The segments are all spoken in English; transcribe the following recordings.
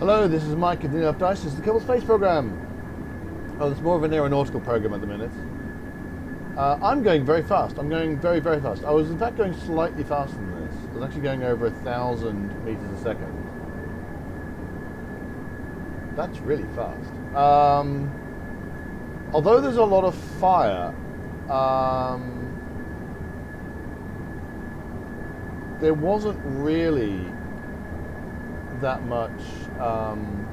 Hello, this is Mike of the Enough Dice. This is the Kerbal Space Program. Oh, it's more of an aeronautical program at the minute. I'm going very fast. I'm going very, very fast. I was in fact going slightly faster than this. I was actually going over 1,000 meters a second. That's really fast. Although there's a lot of fire, there wasn't really that much. I'm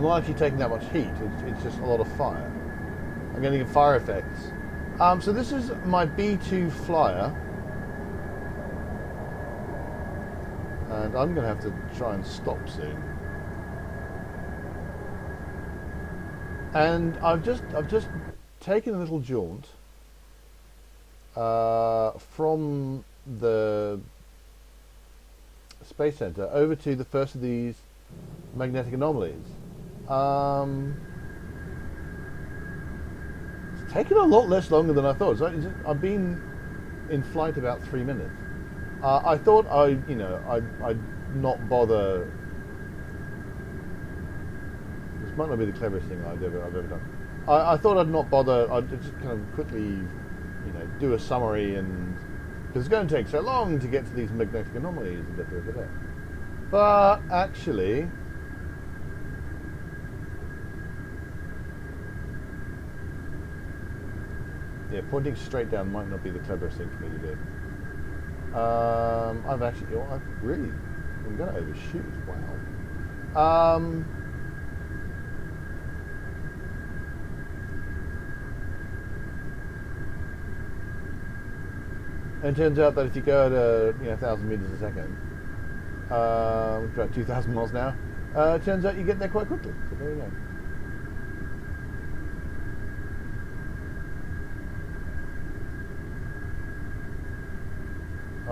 not actually taking that much heat. It's just a lot of fire. I'm getting fire effects. So this is my B2 flyer, and I'm going to have to try and stop soon. And I've just taken a little jaunt from the Space Center over to the first of these magnetic anomalies. It's taken a lot less longer than I thought. I've been in flight about 3 minutes. I thought I'd not bother. This might not be the cleverest thing I've ever done. I thought I'd not bother. I'd just kind of quickly, do a summary, and because it's going to take so long to get to these magnetic anomalies and da. But actually, yeah, pointing straight down might not be the cleverest thing for me to do. I'm going to overshoot. Wow. And it turns out that if you go at 1,000 meters a second, about 2,000 miles an hour, it turns out you get there quite quickly. So there you go.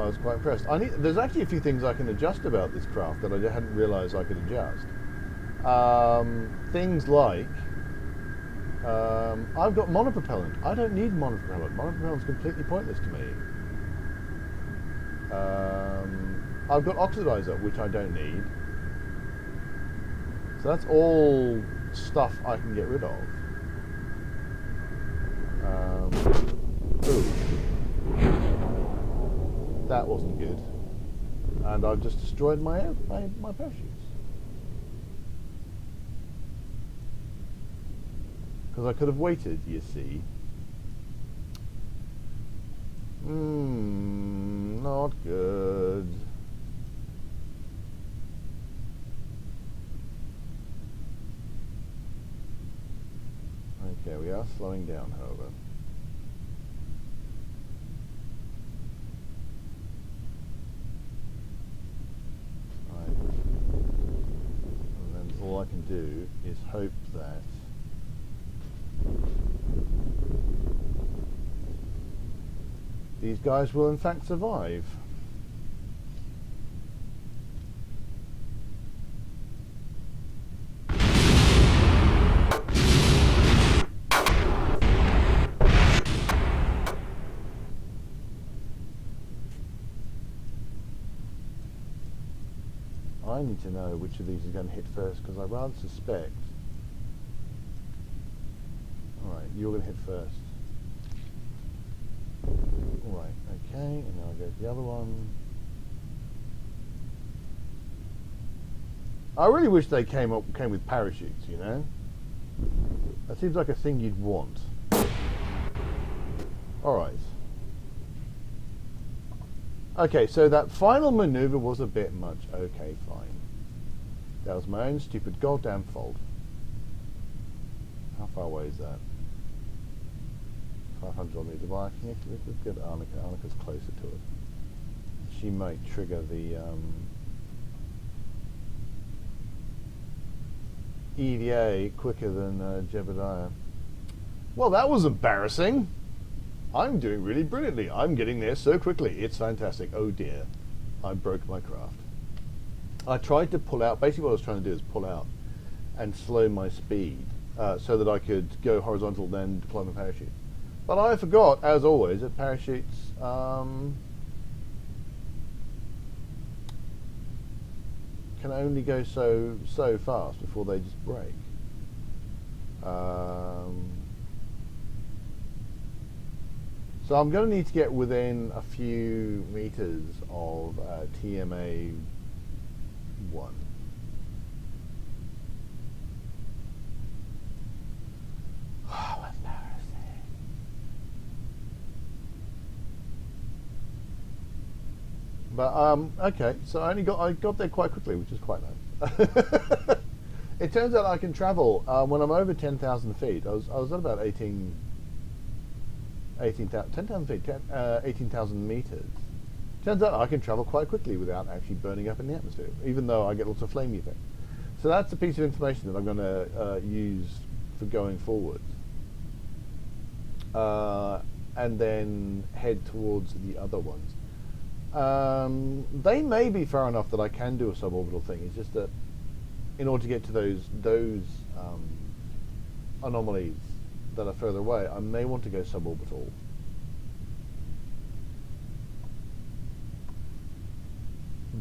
I was quite impressed. There's actually a few things I can adjust about this craft that I hadn't realised I could adjust. Things like I've got monopropellant. I don't need monopropellant. Monopropellant's completely pointless to me. I've got oxidizer, which I don't need. So that's all stuff I can get rid of. Ooh. That wasn't good. And I've just destroyed my parachutes. Because I could have waited, you see. Not good. Okay, we are slowing down, however. Right. And then all I can do is hope that these guys will in fact survive. I need to know which of these is going to hit first, because I rather suspect. Alright, you're going to hit first. Alright, okay, and now I go to the other one. I really wish they came with parachutes, That seems like a thing you'd want. Alright. Okay, so that final maneuver was a bit much. Okay, fine. That was my own stupid goddamn fault. How far away is that? 500 meters. Well, let's get Arnica. Arnica's closer to it. She might trigger the EVA quicker than Jebediah. Well, that was embarrassing. I'm doing really brilliantly. I'm getting there so quickly. It's fantastic. Oh dear. I broke my craft. I tried to pull out. Basically what I was trying to do is pull out and slow my speed so that I could go horizontal, then deploy my parachute. But I forgot, as always, that parachutes can only go so fast before they just break. So I'm going to need to get within a few meters of TMA-01. Oh, embarrassing. But okay, so I got there quite quickly, which is quite nice. It turns out I can travel when I'm over 10,000 feet. I was at about 10,000 feet, 18,000 meters. Turns out I can travel quite quickly without actually burning up in the atmosphere, even though I get lots of flamey things. So that's a piece of information that I'm going to use for going forward. And then head towards the other ones. They may be far enough that I can do a suborbital thing. It's just that in order to get to those anomalies that are further away, I may want to go suborbital.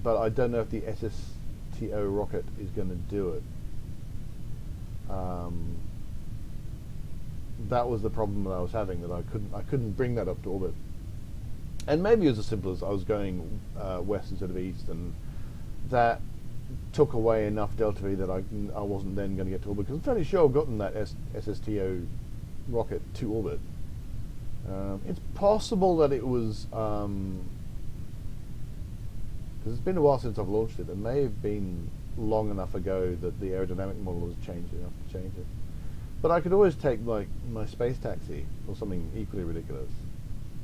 But I don't know if the SSTO rocket is going to do it. That was the problem that I was having, that I couldn't bring that up to orbit. And maybe it was as simple as I was going west instead of east, and that took away enough delta V that I wasn't then going to get to orbit, because I'm fairly sure I've gotten that SSTO rocket to orbit. It's possible that it was, because it's been a while since I've launched it. It may have been long enough ago that the aerodynamic model has changed enough to change it. But I could always take like my space taxi or something equally ridiculous,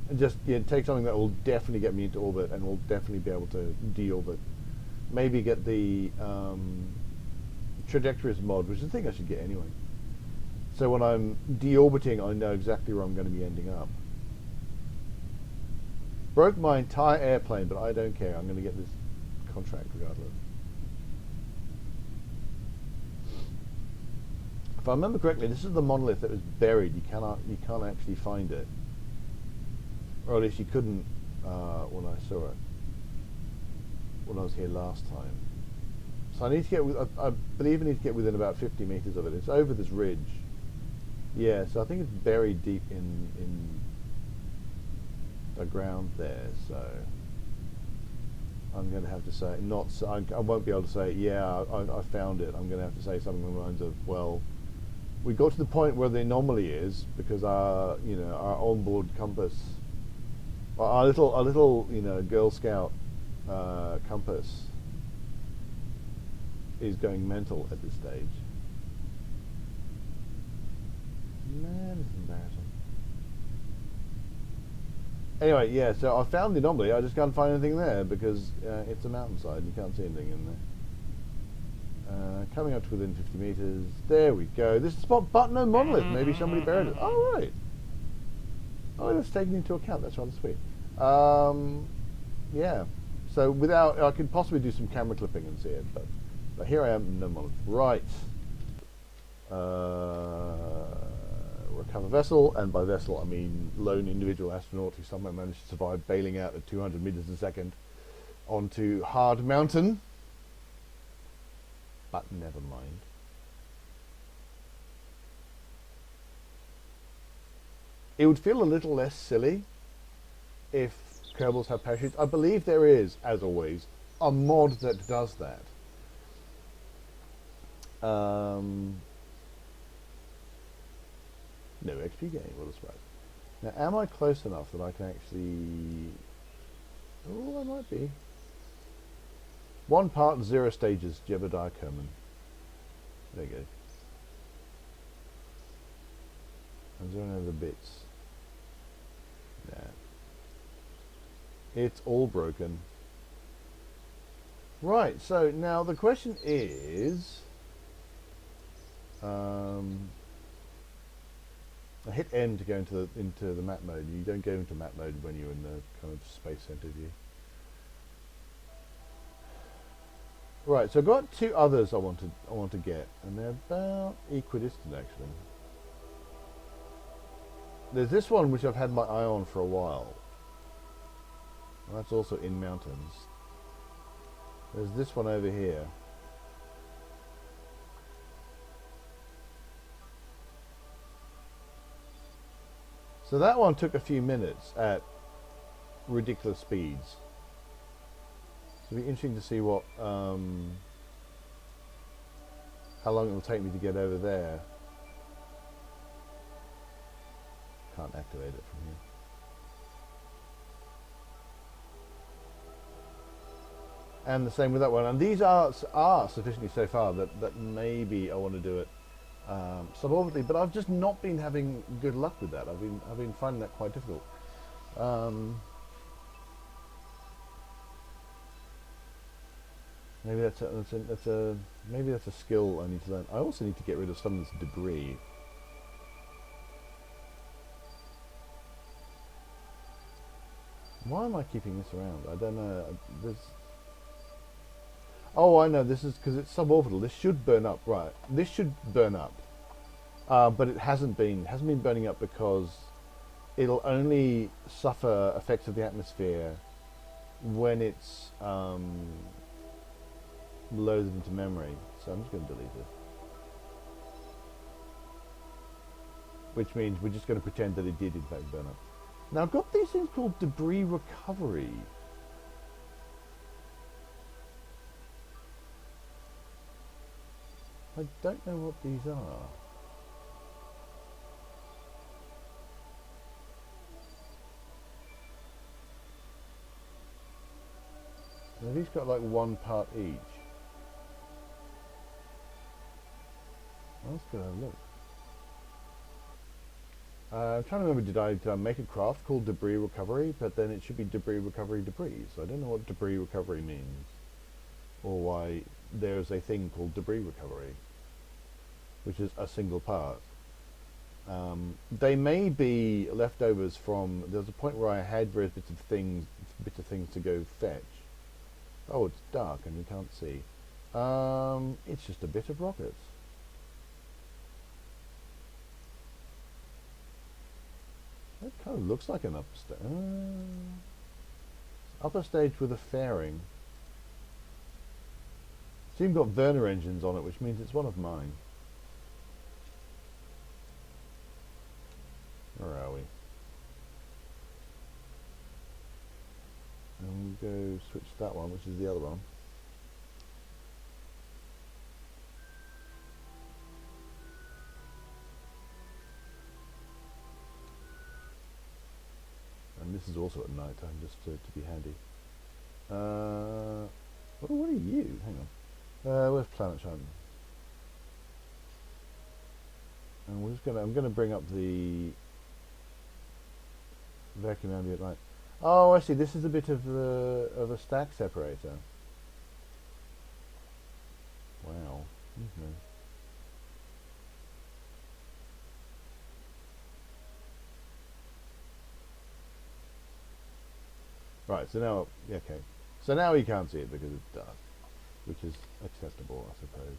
and just take something that will definitely get me into orbit and will definitely be able to deorbit. Maybe get the trajectories mod, which is a thing I should get anyway. So when I'm deorbiting, I know exactly where I'm going to be ending up. Broke my entire airplane, but I don't care. I'm going to get this contract regardless. If I remember correctly, this is the monolith that was buried. You can't actually find it, or at least you couldn't when I saw it when I was here last time. So I need to get. I believe I need to get within about 50 meters of it. It's over this ridge. Yeah, so I think it's buried deep in the ground there. So I'm going to have to say not. I won't be able to say, yeah, I found it. I'm going to have to say something along the lines of, well, we got to the point where the anomaly is because our onboard compass, our little Girl Scout compass is going mental at this stage. Man, it's embarrassing. Anyway, yeah, so I found the anomaly. I just can't find anything there because it's a mountainside and you can't see anything in there. Coming up to within 50 meters. There we go. This is but no monolith. Maybe somebody buried it. Oh, right. Oh, that's taken into account. That's rather sweet. Yeah. So without, I could possibly do some camera clipping and see it, but here I am, no monolith. Right. Recover vessel, and by vessel I mean lone individual astronaut who somehow managed to survive bailing out at 200 meters a second onto hard mountain. But never mind. It would feel a little less silly if Kerbals have parachutes. I believe there is, as always, a mod that does that. No XP gain, what a surprise. Now, am I close enough that I can actually... Oh, I might be. 1 part, 0 stages, Jebediah Kerman. There you go. And 0 other bits. Nah. It's all broken. Right, so now the question is... I hit N to go into the map mode. You don't go into map mode when you're in the kind of space center view. Right, so I've got 2 others I want to get, and they're about equidistant actually. There's this one which I've had my eye on for a while. And that's also in mountains. There's this one over here. So that one took a few minutes at ridiculous speeds. So it'll be interesting to see what how long it will take me to get over there. Can't activate it from here. And the same with that one. And these are sufficiently so far that maybe I want to do it suborbitally, but I've just not been having good luck with that. I've been finding that quite difficult. Maybe that's a skill I need to learn. I also need to get rid of some of this debris. Why am I keeping this around? I don't know. Oh, I know. This is because it's suborbital. This should burn up, right? This should burn up, but it hasn't been burning up because it'll only suffer effects of the atmosphere when it's loaded into memory. So I'm just going to delete it, which means we're just going to pretend that it did in fact burn up. Now I've got these things called debris recovery. I don't know what these are. Now these got like one part each. Let's go have a look. I'm trying to remember, did I make a craft called debris recovery? But then it should be debris recovery debris. So I don't know what debris recovery means, or why there's a thing called debris recovery, which is a single part. They may be leftovers from. There's a point where I had various bits of things to go fetch. Oh, it's dark and you can't see. It's just a bit of rockets. That kind of looks like an upper stage with a fairing. So you've got Werner engines on it, which means it's one of mine. Where are we? And we'll go switch that one, which is the other one. And this is also at night time, just to be handy. What are you? Hang on. Where's Planet Shine? And we're just I'm gonna bring up the vacuum ambient light. Oh, I see. This is a bit of a stack separator. Wow. Okay. Right. So now, okay. So now we can't see it because it's dark, which is acceptable, I suppose.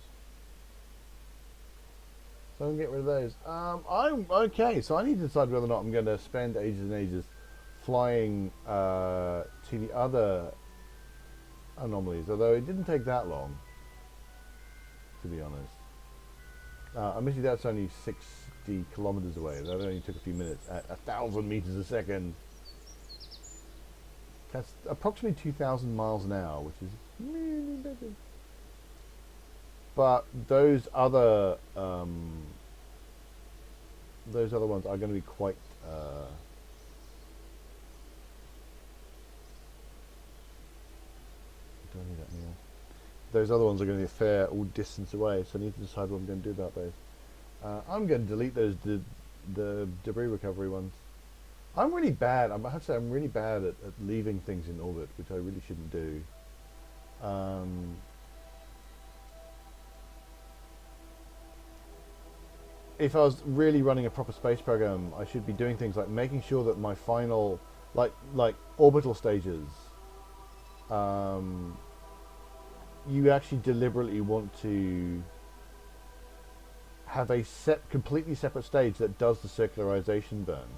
So I can get rid of those. I'm okay. So I need to decide whether or not I'm going to spend ages and ages flying to the other anomalies. Although it didn't take that long, to be honest. Admittedly, that's only 60 kilometers away. That only took a few minutes at 1,000 meters a second. That's approximately 2,000 miles an hour, which is really big. But those other ones are going to be quite. Don't need that anymore. Those other ones are going to be a fair distance away, so I need to decide what I'm going to do about those. I'm going to delete those the debris recovery ones. I'm really bad. I have to say I'm really bad at leaving things in orbit, which I really shouldn't do. If I was really running a proper space program, I should be doing things like making sure that my final, like orbital stages, you actually deliberately want to have a completely separate stage that does the circularization burn.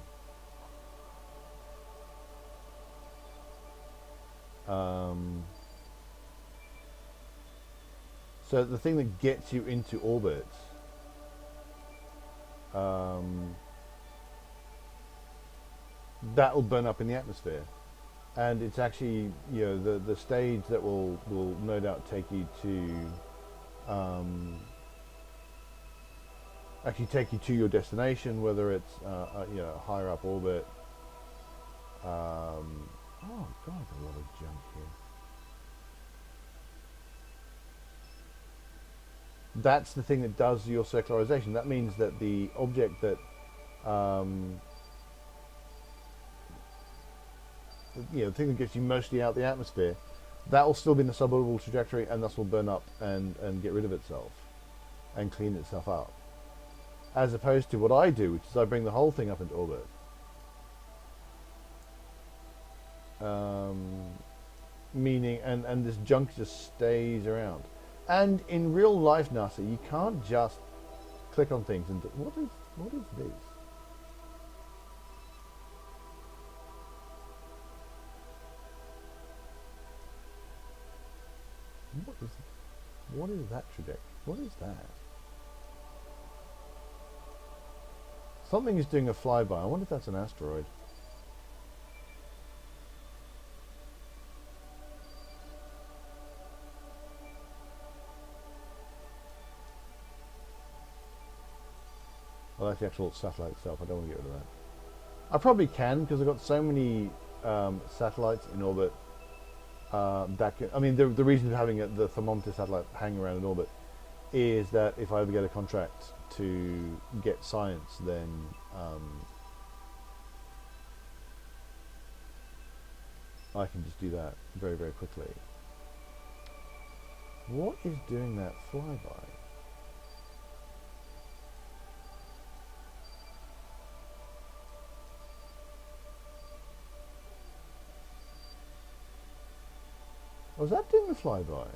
So the thing that gets you into orbit that will burn up in the atmosphere. And it's actually, the stage that will no doubt take you to your destination, whether it's higher up orbit. Oh God, a lot of junk here. That's the thing that does your circularization. That means that the object that the thing that gets you mostly out the atmosphere, that will still be in the suborbital trajectory, and thus will burn up and get rid of itself and clean itself up. As opposed to what I do, which is I bring the whole thing up into orbit. Meaning, and this junk just stays around. And in real life NASA, you can't just click on things and what is this? What is that trajectory? What is that? Something is doing a flyby. I wonder if that's an asteroid. Well, that's the actual satellite itself. I don't want to get rid of that. I probably can, because I've got so many satellites in orbit. The reason for having the thermometer satellite hanging around in orbit is that if I ever get a contract to get science, then I can just do that very, very quickly. What is doing that flyby? Was that doing the flyby?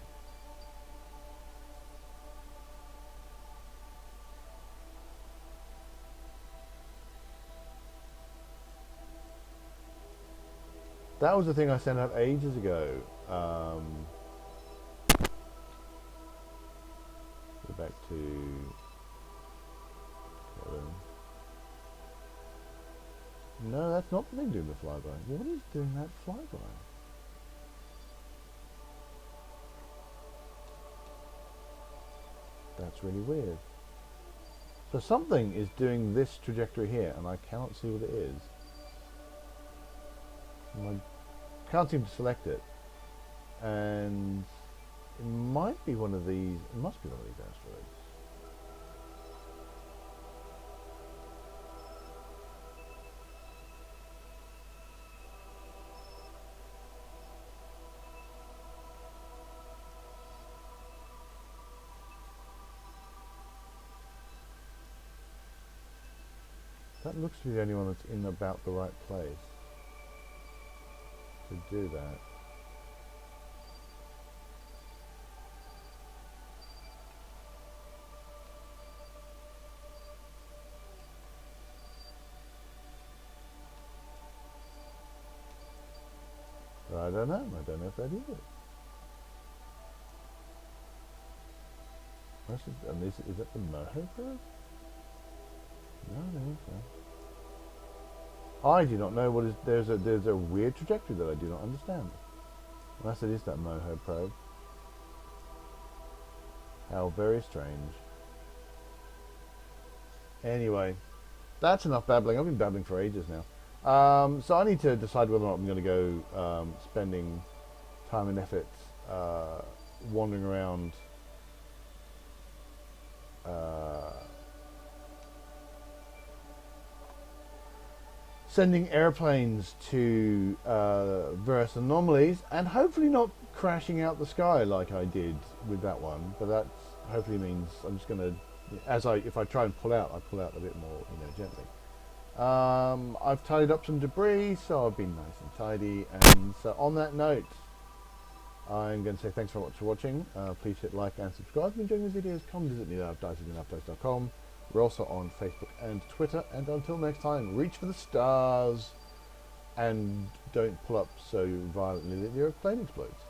That was the thing I sent out ages ago. Go back to Kevin. No, that's not the thing doing the flyby. What is doing that flyby? That's really weird. So something is doing this trajectory here, and I cannot see what it is. I can't seem to select it. And it might be one of these, it must be one of these asteroids. That looks to be the only one that's in about the right place to do that. But I don't know. I don't know if that is it. And is that the Moho probe? No, I don't think so. I do not know what is. There's a weird trajectory that I do not understand. Unless it is that Moho probe. How very strange. Anyway, that's enough babbling. I've been babbling for ages now. So I need to decide whether or not I'm going to go spending time and effort wandering around sending airplanes to various anomalies and hopefully not crashing out the sky like I did with that one. But that hopefully means I'm just going to, if I try and pull out, I pull out a bit more, gently. I've tidied up some debris, so I've been nice and tidy. And so on that note, I'm going to say thanks very much for watching. Please hit like and subscribe. If you're enjoying these videos, come visit me there at diceydenupdates.com. We're also on Facebook and Twitter. And until next time, reach for the stars and don't pull up so violently that your plane explodes.